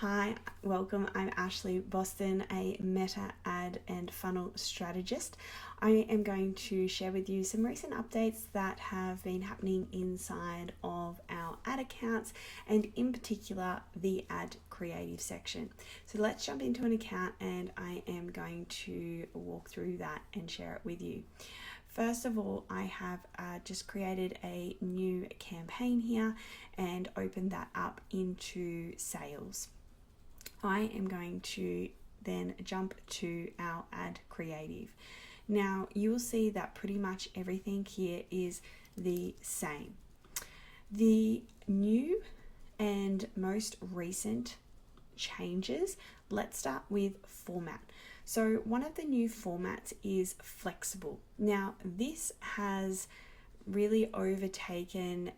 Hi, welcome. I'm Ashley Boston, a meta ad and funnel strategist. I am going to share with you some recent updates that have been happening inside of our ad accounts and in particular the ad creative section. So let's jump into an account and I am going to walk through that and share it with you. First of all, I have just created a new campaign here and opened that up into sales. I am going to then jump to our ad creative. Now you will see that pretty much everything here is the same. The new and most recent changes, let's start with format. So one of the new formats is flexible. Now this has really overtaken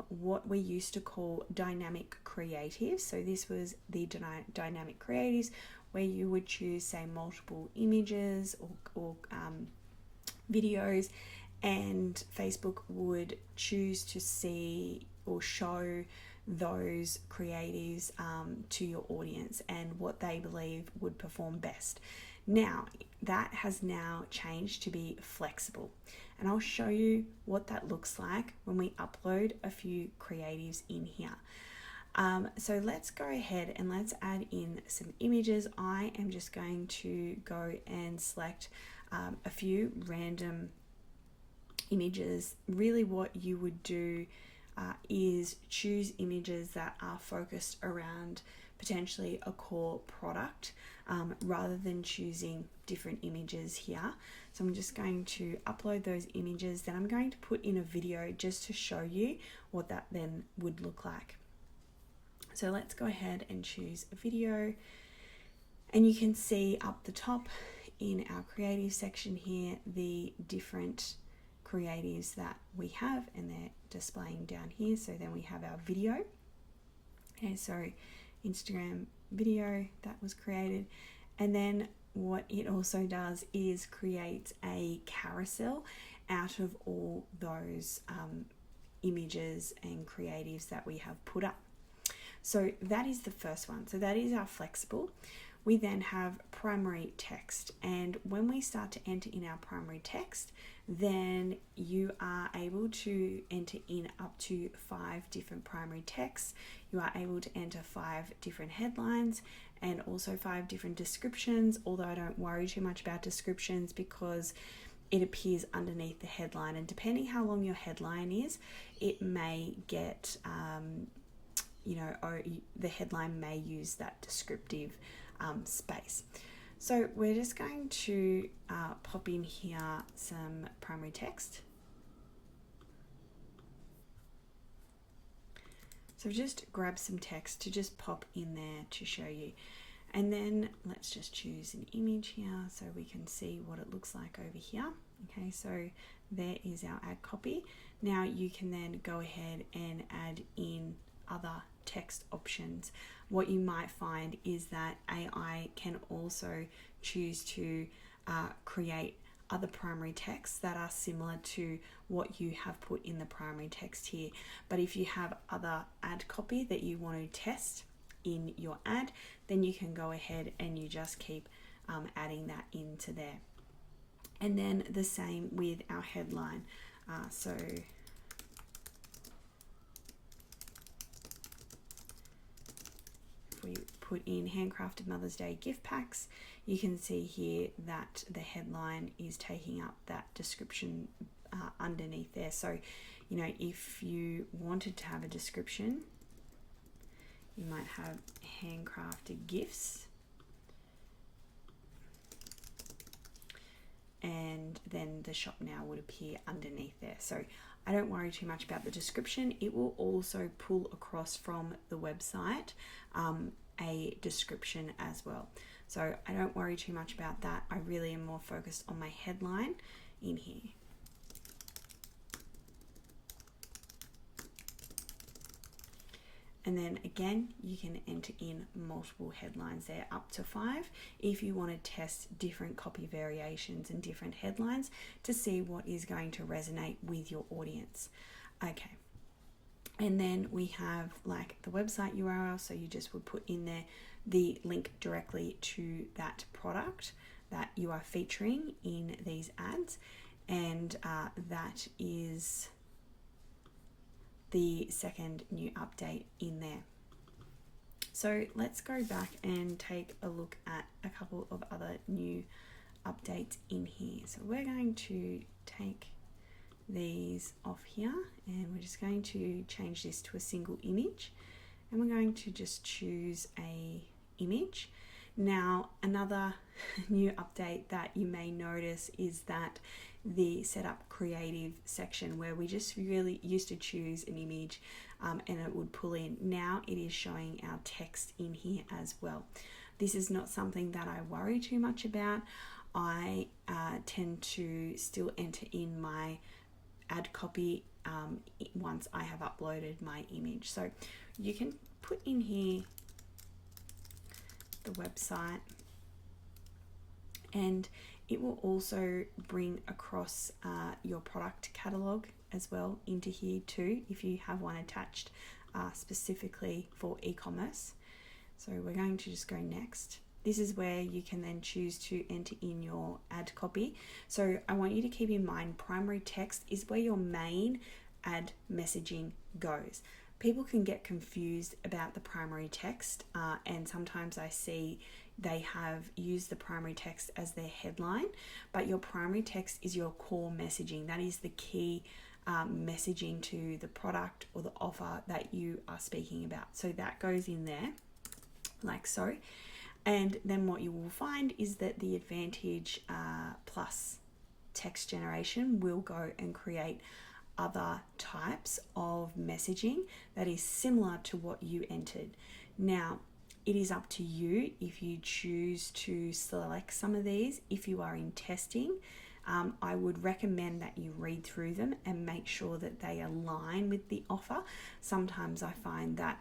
what we used to call dynamic creatives. So this was the dynamic creatives where you would choose, say, multiple images or videos, and Facebook would choose to see or show those creatives to your audience and what they believe would perform best. Now, that has now changed to be flexible, and I'll show you what that looks like when we upload a few creatives in here. So let's go ahead and let's add in some images. I am just going to go and select a few random images. Really what you would do is choose images that are focused around potentially a core product rather than choosing different images here. So I'm just going to upload those images, then I'm going to put in a video just to show you what that then would look like. So let's go ahead and choose a video, and you can see up the top in our creative section here the different creatives that we have, and they're displaying down here. So then we have our video. Okay, so Instagram video that was created, and then what it also does is create a carousel out of all those images and creatives that we have put up. So that is the first one. So that is our flexible. We then have primary text, and when we start to enter in our primary text, then you are able to enter in up to 5 different primary texts. You are able to enter 5 different headlines and also 5 different descriptions, although I don't worry too much about descriptions because it appears underneath the headline, and depending how long your headline is, it may get or the headline may use that descriptive space. So we're just going to pop in here some primary text. So just grab some text to just pop in there to show you. And then let's just choose an image here so we can see what it looks like over here. Okay, so there is our ad copy. Now you can then go ahead and add in other text options. What you might find is that AI can also choose to create other primary texts that are similar to what you have put in the primary text here. But if you have other ad copy that you want to test in your ad, then you can go ahead and you just keep adding that into there. And then the same with our headline. So we put in handcrafted Mother's Day gift packs, you can see here that the headline is taking up that description underneath there. So, if you wanted to have a description, you might have handcrafted gifts, and then the shop now would appear underneath there. So I don't worry too much about the description. It will also pull across from the website a description as well. So I don't worry too much about that. I really am more focused on my headline in here. And then again, you can enter in multiple headlines there, up to 5, if you want to test different copy variations and different headlines to see what is going to resonate with your audience. Okay, And then we have like the website URL, so you just would put in there the link directly to that product that you are featuring in these ads, and that is the second new update in there. So let's go back and take a look at a couple of other new updates in here. So we're going to take these off here, and we're just going to change this to a single image, and we're going to just choose a image. Now, another new update that you may notice is that the setup creative section, where we just really used to choose an image and it would pull in, now it is showing our text in here as well. This is not something that I worry too much about. I tend to still enter in my ad copy once I have uploaded my image. So you can put in here the website, and it will also bring across your product catalog as well into here too, if you have one attached specifically for e-commerce. So we're going to just go next. This is where you can then choose to enter in your ad copy. So I want you to keep in mind, primary text is where your main ad messaging goes. People can get confused about the primary text, and sometimes I see they have used the primary text as their headline, but your primary text is your core messaging. That is the key messaging to the product or the offer that you are speaking about. So that goes in there like so. And then what you will find is that the Advantage Plus text generation will go and create other types of messaging that is similar to what you entered. Now, it is up to you if you choose to select some of these. If you are in testing, I would recommend that you read through them and make sure that they align with the offer. Sometimes I find that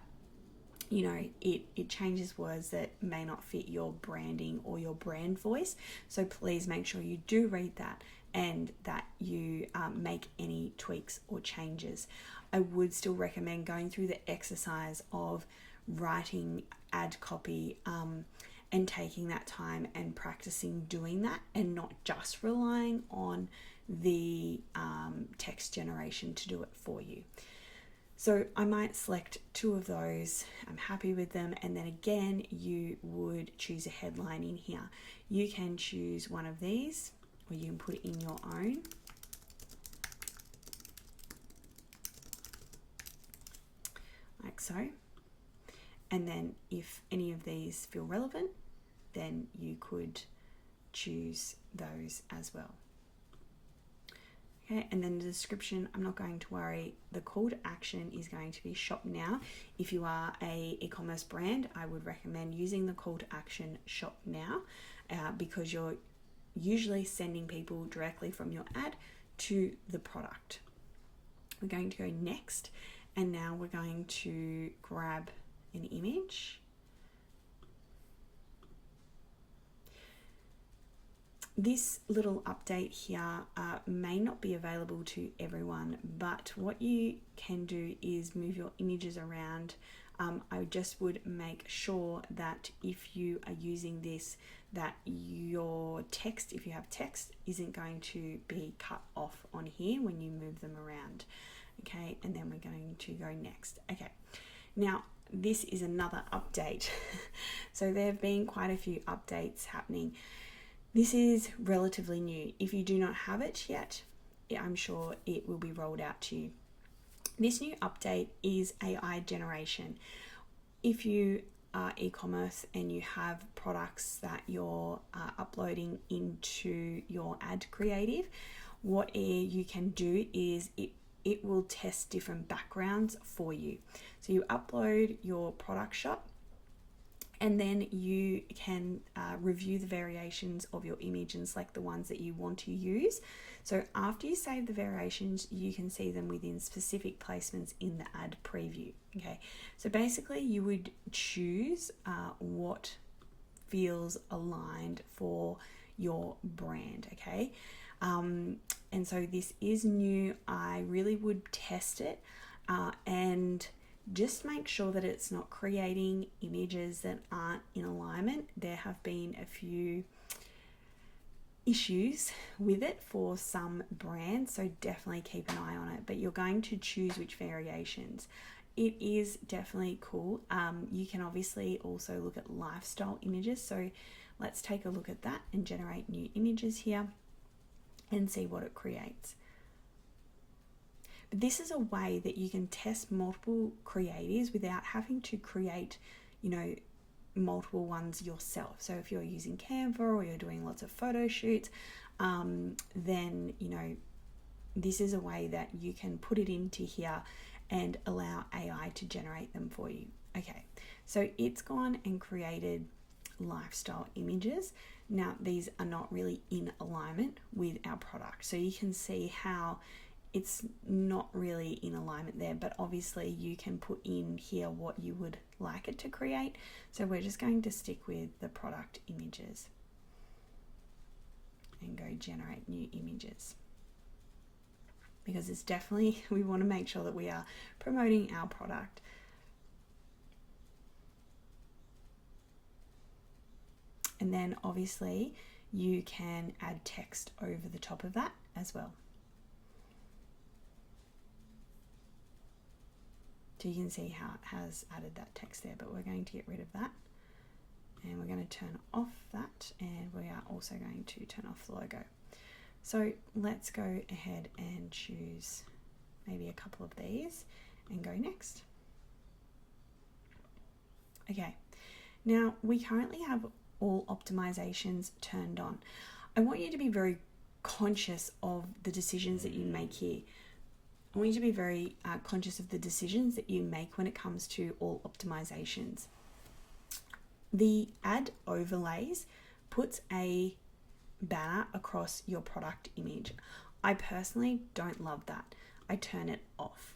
it changes words that may not fit your branding or your brand voice. So please make sure you do read that and that you make any tweaks or changes. I would still recommend going through the exercise of writing ad copy and taking that time and practicing doing that, and not just relying on the text generation to do it for you. So I might select 2 of those. I'm happy with them. And then again, you would choose a headline in here. You can choose one of these, or you can put it in your own. Like so. And then if any of these feel relevant, then you could choose those as well. Okay, and then the description, I'm not going to worry. The call to action is going to be shop now. If you are a e-commerce brand, I would recommend using the call to action shop now because you're usually sending people directly from your ad to the product. We're going to go next, and now we're going to grab an image. This little update here may not be available to everyone, but what you can do is move your images around. I just would make sure that if you are using this, that your text, if you have text, isn't going to be cut off on here when you move them around. Okay, and then we're going to go next. Okay, now this is another update. So there have been quite a few updates happening. This is relatively new. If you do not have it yet, I'm sure it will be rolled out to you. This new update is AI generation. If you are e-commerce and you have products that you're uploading into your ad creative, what you can do is it will test different backgrounds for you. So you upload your product shot, and then you can review the variations of your image and select the ones that you want to use. So after you save the variations, you can see them within specific placements in the ad preview. Okay, so basically you would choose what feels aligned for your brand. Okay, and so this is new. I really would test it. and just make sure that it's not creating images that aren't in alignment. There have been a few issues with it for some brands, so definitely keep an eye on it, but you're going to choose which variations. It is definitely cool. You can obviously also look at lifestyle images, so let's take a look at that and generate new images here and see what it creates. But this is a way that you can test multiple creatives without having to create, multiple ones yourself. So if you're using Canva or you're doing lots of photo shoots, then, this is a way that you can put it into here and allow AI to generate them for you. Okay, so it's gone and created lifestyle images. Now, these are not really in alignment with our product. So you can see how it's not really in alignment there, but obviously you can put in here what you would like it to create. So we're just going to stick with the product images and go generate new images, because it's definitely, we want to make sure that we are promoting our product. And then obviously you can add text over the top of that as well. So you can see how it has added that text there, but we're going to get rid of that. And we're going to turn off that, and we are also going to turn off the logo. So let's go ahead and choose maybe a couple of these and go next. Okay, now we currently have all optimizations turned on. I want you to be very conscious of the decisions that you make here. I want you to be very conscious of the decisions that you make when it comes to all optimizations. The ad overlays puts a banner across your product image. I personally don't love that. I turn it off.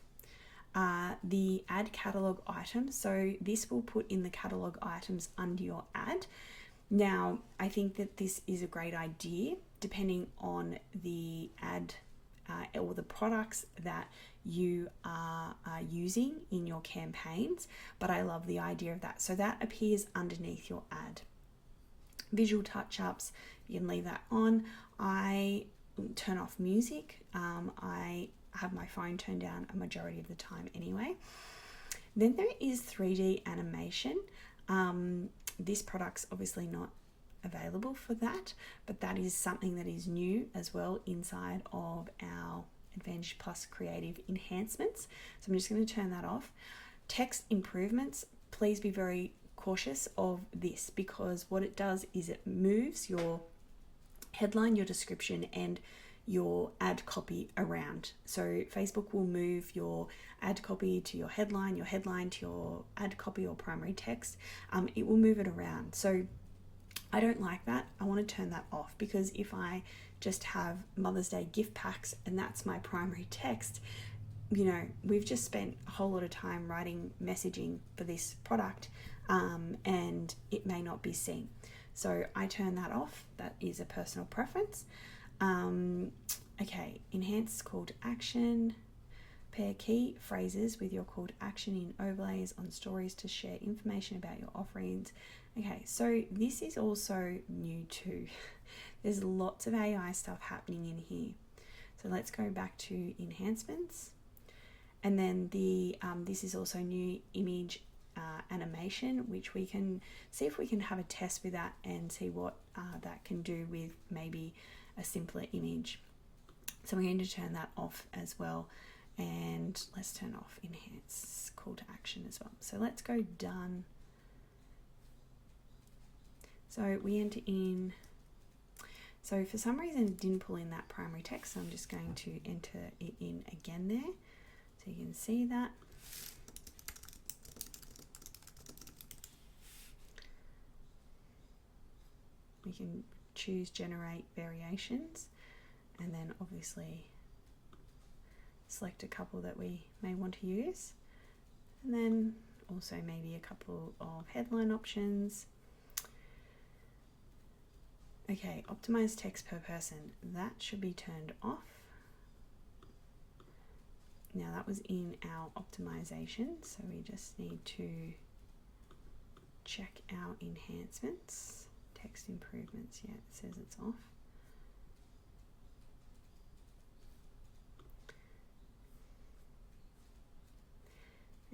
The ad catalog items, so this will put in the catalog items under your ad. Now, I think that this is a great idea depending on the ad or the products that you are using in your campaigns, but I love the idea of that. So that appears underneath your ad. Visual touch-ups, you can leave that on. I turn off music. I have my phone turned down a majority of the time anyway. Then there is 3D animation. This product's obviously not available for that, but that is something that is new as well inside of our Advantage Plus creative enhancements. So I'm just going to turn that off. Text improvements, please be very cautious of this, because what it does is it moves your headline, your description, and your ad copy around. So Facebook will move your ad copy to your headline to your ad copy or primary text. It will move it around. So I don't like that. I want to turn that off, because if I just have Mother's Day gift packs and that's my primary text, we've just spent a whole lot of time writing messaging for this product, and it may not be seen. So I turn that off. That is a personal preference. Okay, enhance call to action. Pair key phrases with your call to action in overlays on stories to share information about your offerings. Okay, so this is also new too. There's lots of AI stuff happening in here. So let's go back to enhancements. And then this is also new image animation, which we can see if we can have a test with that and see what that can do with maybe a simpler image. So we're going to turn that off as well. And let's turn off enhance call to action as well. So let's go done. So we enter in, so for some reason it didn't pull in that primary text, so I'm just going to enter it in again there. So you can see that. We can choose generate variations, and then obviously select a couple that we may want to use, and then also maybe a couple of headline options. Okay, optimize text per person, that should be turned off. Now that was in our optimization, so we just need to check our enhancements. Text improvements, yeah, it says it's off.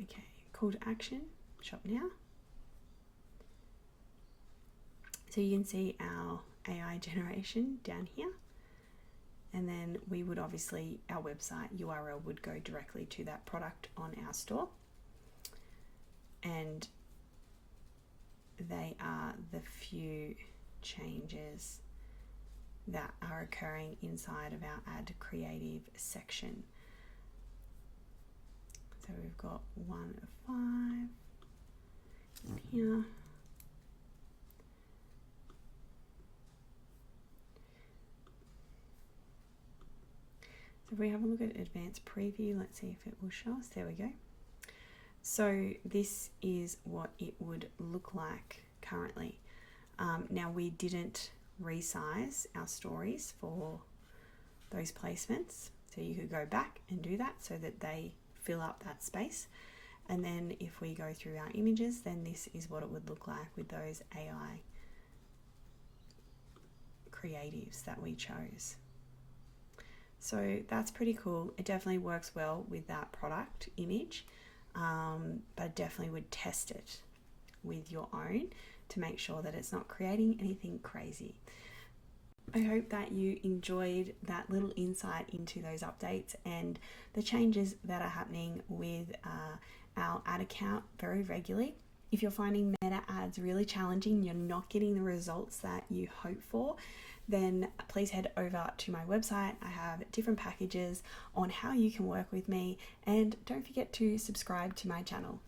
Okay, call to action, shop now. So you can see our AI generation down here. And then we would obviously, our website URL would go directly to that product on our store. And they are the few changes that are occurring inside of our Add Creative section. So we've got 1 of 5 in here. So if we have a look at advanced preview, let's see if it will show us. There we go. So this is what it would look like currently. Now we didn't resize our stories for those placements. So you could go back and do that so that they fill up that space. And then if we go through our images, then this is what it would look like with those AI creatives that we chose. So that's pretty cool. It definitely works well with that product image, but I definitely would test it with your own to make sure that it's not creating anything crazy. I hope that you enjoyed that little insight into those updates and the changes that are happening with our ad account very regularly. If you're finding meta ads really challenging, you're not getting the results that you hope for, then please head over to my website. I have different packages on how you can work with me, and don't forget to subscribe to my channel.